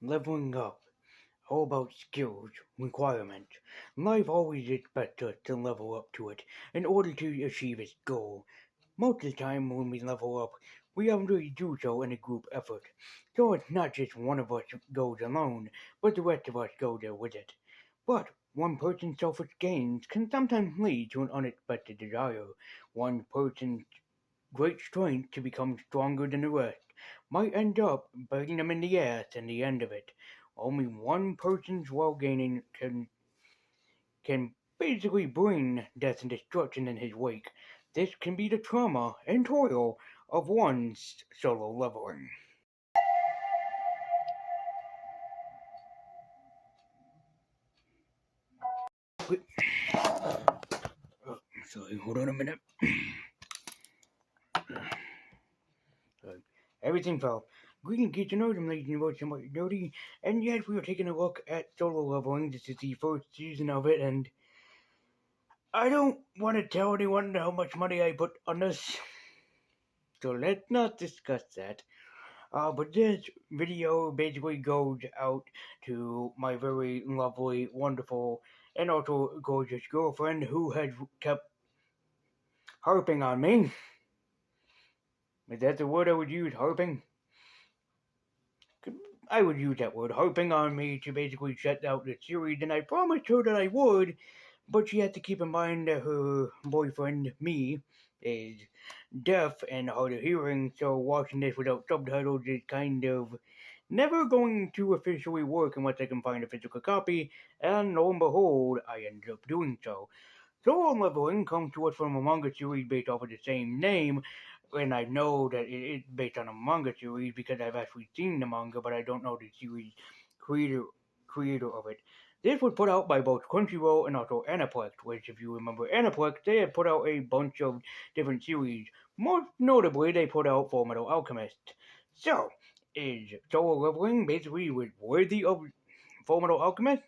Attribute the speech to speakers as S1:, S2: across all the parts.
S1: Leveling up, all about skills, requirements. Life always expects us to level up to it in order to achieve its goal. Most of the time when we level up, we usually do so in a group effort. So it's not just one of us goes alone, but the rest of us go there with it. But one person's selfish gains can sometimes lead to an unexpected desire. One person's great strength to become stronger than the rest might end up biting them in the ass in the end of it. Only one person's well gaining can basically bring death and destruction in his wake. This can be the trauma and toil of one's solo leveling. Wait, sorry, hold on a minute. Everything fell. Greetings, get to know them, ladies and gentlemen, somebody dirty. And yes, we are taking a look at solo leveling. This is the first season of it, and I don't want to tell anyone how much money I put on this, so let's not discuss that. But this video basically goes out to my very lovely, wonderful, and also gorgeous girlfriend who had kept harping on me. Is that the word I would use, harping? I would use that word, harping on me to basically shut out the series, and I promised her that I would, but she had to keep in mind that her boyfriend, me, is deaf and hard of hearing, so watching this without subtitles is kind of never going to officially work unless I can find a physical copy, and lo and behold, I ended up doing so. Solo Leveling comes to us from a manga series based off of the same name, and I know that it is based on a manga series because I've actually seen the manga, but I don't know the series creator creator of it. This was put out by both Crunchyroll and also Aniplex, which, if you remember Aniplex, they had put out a bunch of different series. Most notably, they put out Fullmetal Alchemist. So, is Solo Leveling basically worthy of Fullmetal Alchemist?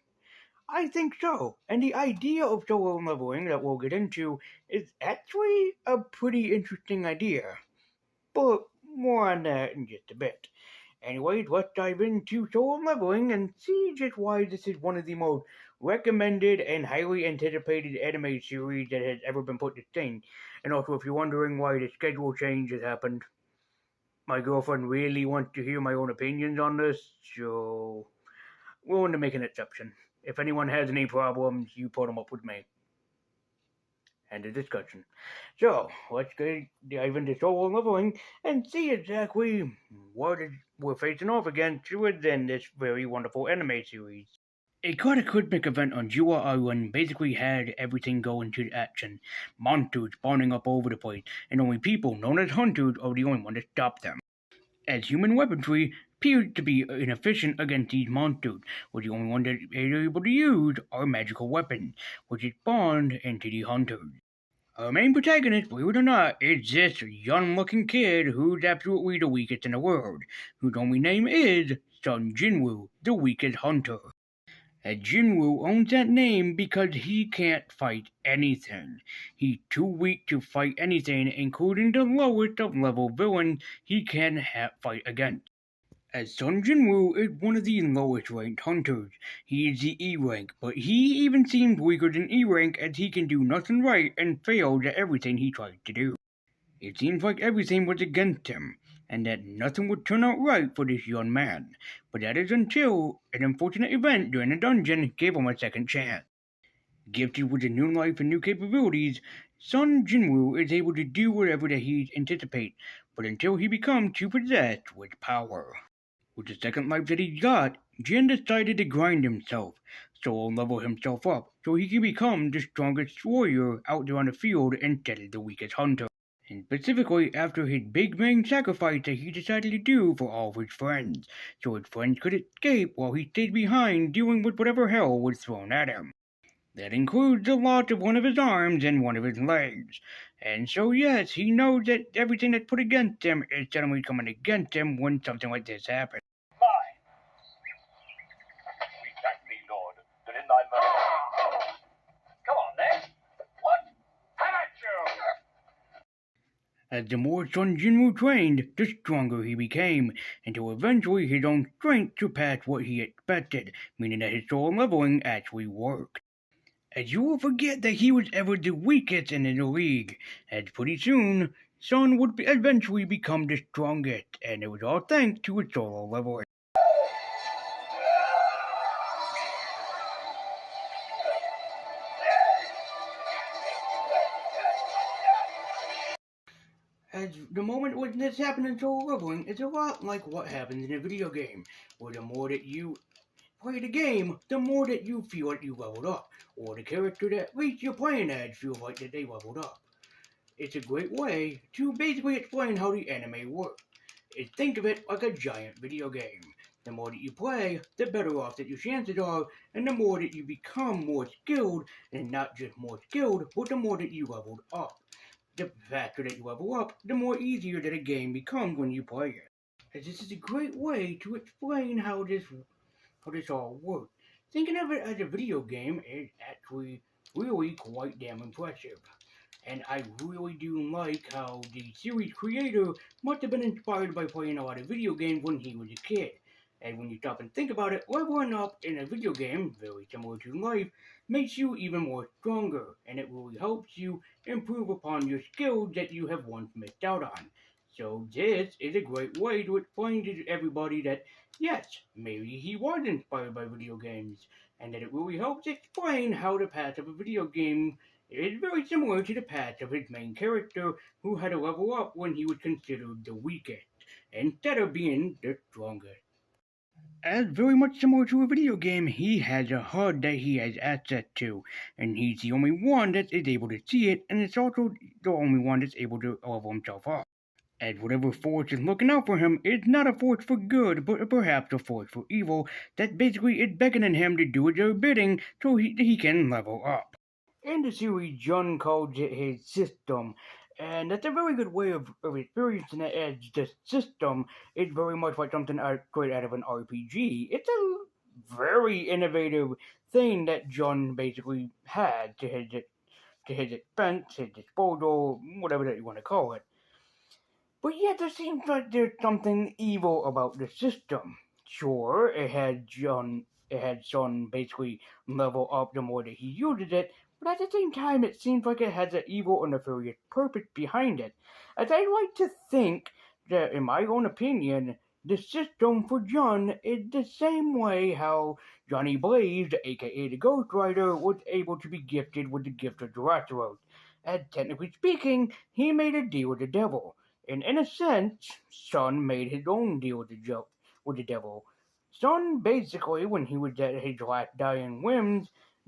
S1: I think so. And the idea of solo leveling that we'll get into is actually a pretty interesting idea. But more on that in just a bit. Anyways, let's dive into solo leveling and see just why this is one of the most recommended and highly anticipated anime series that has ever been put to screen. And also, if you're wondering why the schedule change has happened, my girlfriend really wants to hear my own opinions on this, so willing to make an exception. If anyone has any problems, you put them up with me. End of discussion. So, let's dive into solo leveling and see exactly what we're facing off against within this very wonderful anime series. A cataclysmic event on Jua Island basically had everything go into action. Monsters spawning up over the place, and only people known as hunters are the only one to stop them, as human weaponry appeared to be inefficient against these monsters, with the only one that is able to use are magical weapons, which is spawned into the hunters. Our main protagonist, believe it or not, is this young looking kid who's absolutely the weakest in the world, whose only name is Sun Jinwoo, the weakest hunter. And Jinwoo owns that name because he can't fight anything. He's too weak to fight anything, including the lowest of level villains he can fight against. As Sun Jinwoo is one of the lowest ranked hunters. He is the E rank, but he even seems weaker than E rank as he can do nothing right and fails at everything he tries to do. It seems like everything was against him, and that nothing would turn out right for this young man. But that is until an unfortunate event during a dungeon gave him a second chance. Gifted with a new life and new capabilities, Sun Jinwoo is able to do whatever that he anticipates, but until he becomes too possessed with power. With the second life that he got, Jin decided to grind himself, so level himself up, so he can become the strongest warrior out there on the field instead of the weakest hunter. And specifically after his big main sacrifice that he decided to do for all of his friends, so his friends could escape while he stayed behind dealing with whatever hell was thrown at him. That includes the loss of one of his arms and one of his legs. And so, yes, he knows that everything that's put against him is suddenly coming against him when something like this happens.
S2: Mine. We thank thee, Lord, that in thy mercy. Come on, then. What? Have at you!
S1: As the more Sun Jinwoo trained, the stronger he became, until eventually his own strength surpassed what he expected, meaning that his soul leveling actually worked. As you will forget that he was ever the weakest in the league, as pretty soon, Sun would eventually become the strongest, and it was all thanks to his solo leveling. As the moment when this happened in solo leveling, it's a lot like what happens in a video game, where the more that you play the game, the more that you feel like you leveled up, or the character that at least you're playing as feels like that they leveled up. It's a great way to basically explain how the anime works. Think of it like a giant video game. The more that you play, the better off that your chances are, and the more that you become more skilled, and not just more skilled, but the more that you leveled up. The faster that you level up, the more easier that a game becomes when you play it. As this is a great way to explain how this all works. Thinking of it as a video game is actually really quite damn impressive. And I really do like how the series creator must have been inspired by playing a lot of video games when he was a kid. And when you stop and think about it, leveling up in a video game, very similar to life, makes you even more stronger, and it really helps you improve upon your skills that you have once missed out on. So this is a great way to explain to everybody that, yes, maybe he was inspired by video games, and that it really helps explain how the path of a video game is very similar to the path of his main character, who had to level up when he was considered the weakest, instead of being the strongest. As very much similar to a video game, he has a HUD that he has access to, and he's the only one that is able to see it, and it's also the only one that's able to level himself up. As whatever force is looking out for him is not a force for good, but perhaps a force for evil that basically is beckoning him to do their bidding so he can level up. In the series, John calls it his system, and that's a very good way of experiencing it, as the system is very much like something straight out of an RPG. It's a very innovative thing that John basically had to his expense, his disposal, whatever that you want to call it. But yet it seems like there's something evil about the system. Sure, it had Son basically level up the more that he uses it, but at the same time it seems like it has an evil or nefarious purpose behind it. As I like to think that, in my own opinion, the system for John is the same way how Johnny Blaze, aka the Ghost Rider, was able to be gifted with the gift of Dracula. And technically speaking, he made a deal with the devil. And in a sense, Son made his own deal with the devil. Son basically, when he was at his last dying whims,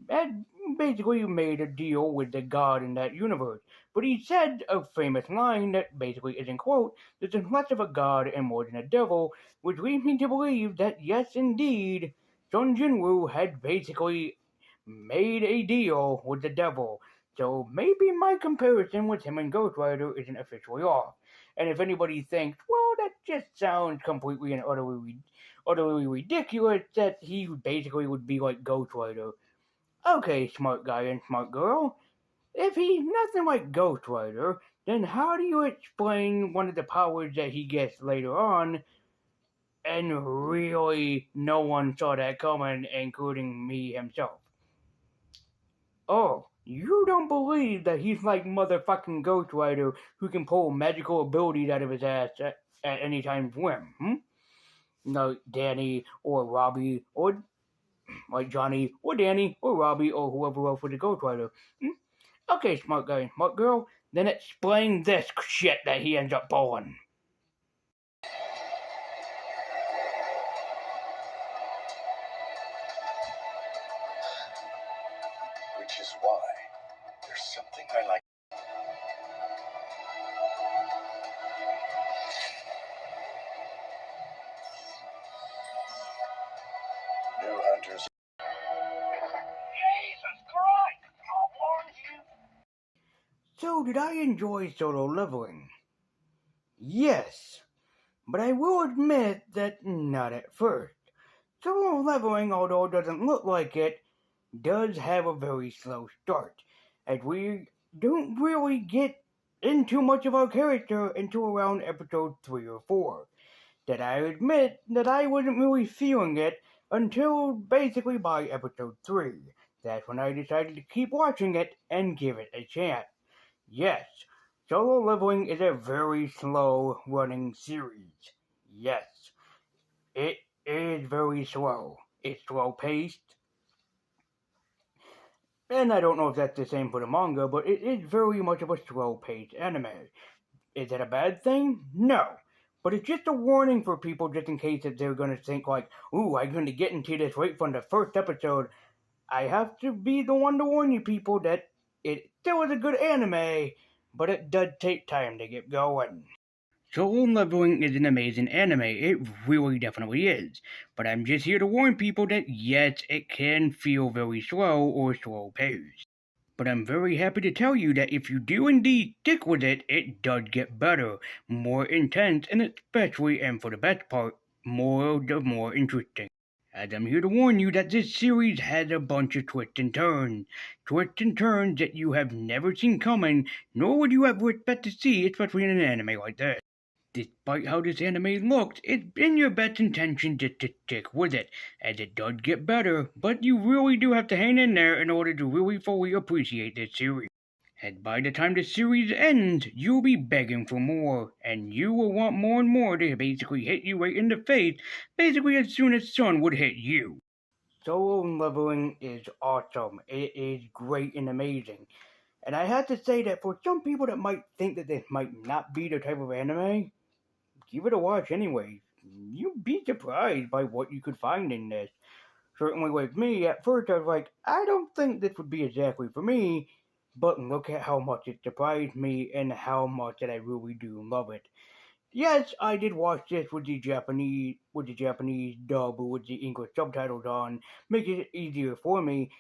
S1: had basically made a deal with the god in that universe. But he said a famous line that basically isn't quote, "This is less of a god and more than a devil," which leads me to believe that yes, indeed, Sun Jinwoo had basically made a deal with the devil. So maybe my comparison with him and Ghost Rider isn't officially off. And if anybody thinks, well, that just sounds completely and utterly ridiculous, that he basically would be like Ghost Rider. Okay, smart guy and smart girl. If he's nothing like Ghost Rider, then how do you explain one of the powers that he gets later on? And really, no one saw that coming, including me himself. Oh, you don't believe that he's like motherfucking Ghost Rider who can pull magical abilities out of his ass at any time's whim, hmm? No, Danny or Robbie or like Johnny or Danny or Robbie or whoever else was a Ghost Rider. Hmm? Okay, smart guy and smart girl, then explain this shit that he ends up pulling.
S2: Which is why there's something I like. New hunters. Jesus Christ! I warned you!
S1: So, did I enjoy solo leveling? Yes, but I will admit that not at first. Solo leveling, although it doesn't look like it, does have a very slow start, as we don't really get into much of our character until around episode 3 or 4. That I admit that I wasn't really feeling it until basically by episode 3. That's when I decided to keep watching it and give it a chance. Yes, Solo Leveling is a very slow running series. Yes, it is very slow. It's slow paced. And I don't know if that's the same for the manga, but it is very much of a slow paced anime. Is that a bad thing? No. But it's just a warning for people just in case that they're going to think like, ooh, I'm going to get into this right from the first episode. I have to be the one to warn you people that it still is a good anime, but it does take time to get going. Solo Leveling is an amazing anime. It really definitely is. But I'm just here to warn people that yes, it can feel very slow or slow paced. But I'm very happy to tell you that if you do indeed stick with it, it does get better, more intense, and especially, and for the best part, more interesting. As I'm here to warn you that this series has a bunch of twists and turns that you have never seen coming, nor would you ever expect to see, especially in an anime like this. Despite how this anime looks, it's in your best intention just to stick with it, as it does get better, but you really do have to hang in there in order to really fully appreciate this series. And by the time the series ends, you'll be begging for more, and you will want more and more to basically hit you right in the face, basically as soon as sun would hit you. Solo Leveling is awesome. It is great and amazing. And I have to say that for some people that might think that this might not be the type of anime, give it a watch anyway. You'd be surprised by what you could find in this. Certainly with me, at first I was like, I don't think this would be exactly for me, but look at how much it surprised me and how much that I really do love it. Yes, I did watch this with the Japanese dub with the English subtitles on, making it easier for me,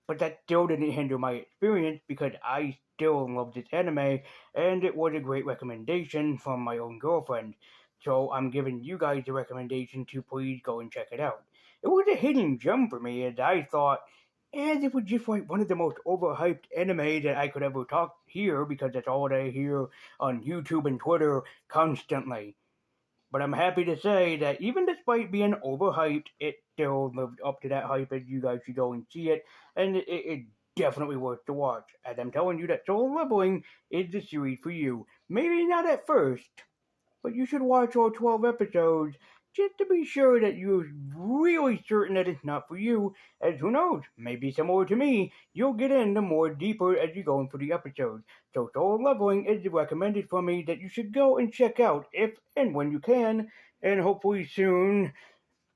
S1: but that still didn't hinder my experience because I still love this anime and it was a great recommendation from my own girlfriend. So I'm giving you guys the recommendation to please go and check it out. It was a hidden gem for me as I thought, and it was just like one of the most overhyped anime that I could ever talk here because that's all that I hear on YouTube and Twitter constantly. But I'm happy to say that even despite being overhyped, it still lived up to that hype, and you guys should go and see it. And it definitely worth to watch. As I'm telling you that Solo Leveling is the series for you. Maybe not at first, but you should watch all 12 episodes just to be sure that you're really certain that it's not for you, as who knows, maybe similar to me, you'll get into more deeper as you go into the episodes. So Solo Leveling is recommended for me that you should go and check out if and when you can, and hopefully soon,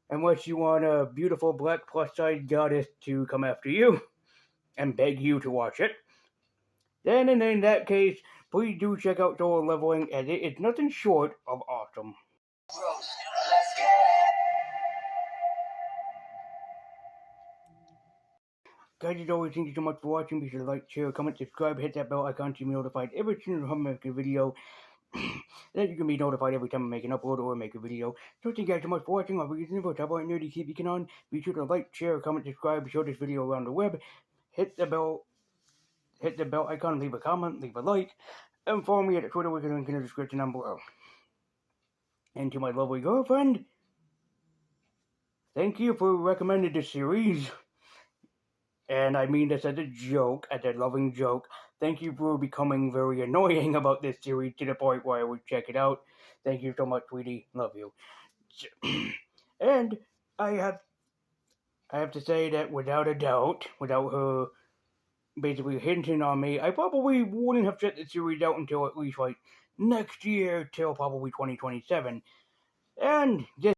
S1: unless you want a beautiful black plus-size goddess to come after you and beg you to watch it. Then in that case, please do check out Solo Leveling as it is nothing short of awesome. Guys, as always, thank you so much for watching. Be sure to like, share, comment, subscribe, hit that bell icon to be notified every single time I make a video. That you can be notified every time I make an upload or make a video. So thank you guys so much for watching. I'll be using for Top Boy Nerdy. Keep beacon on. Be sure to like, share, comment, subscribe, share this video around the web. Hit the bell icon, leave a comment, leave a like, and follow me at Twitter with a link in the description down below. And to my lovely girlfriend, thank you for recommending this series. And I mean this as a joke, as a loving joke. Thank you for becoming very annoying about this series to the point where I would check it out. Thank you so much, sweetie. Love you. And I have to say that without a doubt, without her basically hinting on me, I probably wouldn't have checked the series out until at least like next year, till probably 2027. And just